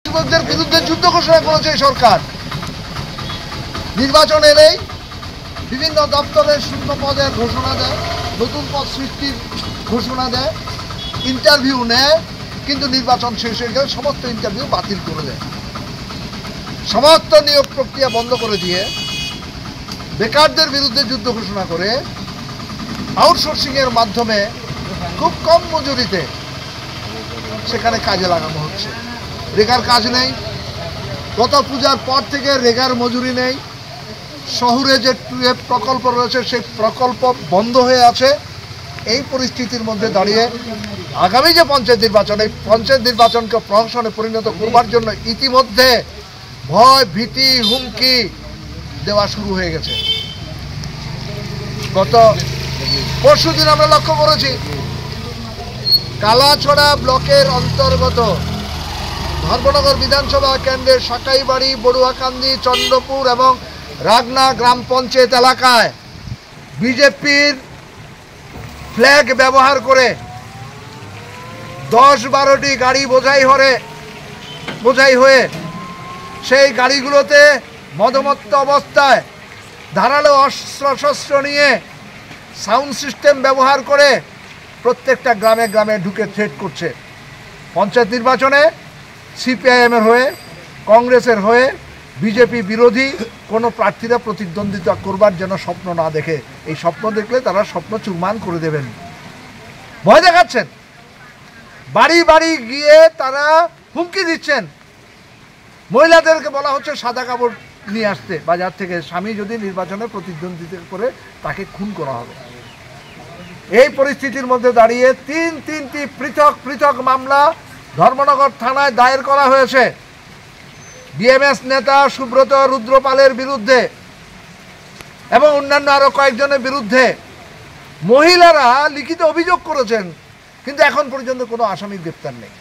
যুবকদের বিরুদ্ধে যুদ্ধ ঘোষণা করেছে সরকার। নির্বাচন এলেই বিভিন্ন দপ্তরের শূন্য পদের ঘোষণা দেয়, নতুন পদ সৃষ্টির ঘোষণা দেয়, ইন্টারভিউ নেয়, কিন্তু নির্বাচন শেষ হয়ে গেলে সমস্ত ইন্টারভিউ বাতিল করে দেয়। সমস্ত নিয়োগ প্রক্রিয়া বন্ধ করে দিয়ে বেকারদের বিরুদ্ধে যুদ্ধ ঘোষণা করে আউটসোর্সিংয়ের মাধ্যমে খুব কম মজুরিতে সেখানে কাজে লাগানো হচ্ছে। রেগার কাজ নেই, গত পূজার পর থেকে রেগার মজুরি নেই। শহরে যে টুয়েব প্রকল্প রয়েছে সেই প্রকল্প বন্ধ হয়ে আছে। এই পরিস্থিতির মধ্যে দাঁড়িয়ে আগামী যে পঞ্চায়েত নির্বাচন, এই পঞ্চায়েত নির্বাচনকে প্রহসনে পরিণত করবার জন্য ইতিমধ্যে ভয়, ভীতি, হুমকি দেওয়া শুরু হয়ে গেছে। গত পরশুদিন আমরা লক্ষ্য করেছি কালাছড়া ব্লকের অন্তর্গত ধর্মনগর বিধানসভা কেন্দ্রের সাকাইবাড়ি, বড়ুয়াকান্দি, চন্দ্রপুর এবং রাগনা গ্রাম পঞ্চায়েত এলাকায় বিজেপির ফ্ল্যাগ ব্যবহার করে 10-12টি গাড়ি বোঝাই হয়ে সেই গাড়িগুলোতে মদমত্ত অবস্থায় ধারালো অস্ত্র নিয়ে সাউন্ড সিস্টেম ব্যবহার করে প্রত্যেকটা গ্রামে গ্রামে ঢুকে থ্রেট করছে। পঞ্চায়েত নির্বাচনে সিপিআইএমের হয়ে, কংগ্রেসের হয়ে, বিজেপি বিরোধী কোনো প্রার্থীরা প্রতিদ্বন্দ্বিতা করবার যেন স্বপ্ন না দেখে। এই স্বপ্ন দেখলে তারা স্বপ্ন চুরমান করে দেবেন। ভয় দেখাচ্ছেন, বাড়ি বাড়ি গিয়ে তারা হুমকি দিচ্ছেন। মহিলাদেরকে বলা হচ্ছে সাদা কাপড় নিয়ে আসতে বাজার থেকে, স্বামী যদি নির্বাচনে প্রতিদ্বন্দ্বিতা করে তাকে খুন করা হবে। এই পরিস্থিতির মধ্যে দাঁড়িয়ে তিনটি পৃথক মামলা ধর্মনগর থানায় দায়ের করা হয়েছে বিএমএস নেতা সুব্রত রুদ্রপালের বিরুদ্ধে এবং অন্যান্য আরো কয়েকজনের বিরুদ্ধে। মহিলারা লিখিত অভিযোগ করেছেন, কিন্তু এখন পর্যন্ত কোনো আসামি গ্রেপ্তার নেই।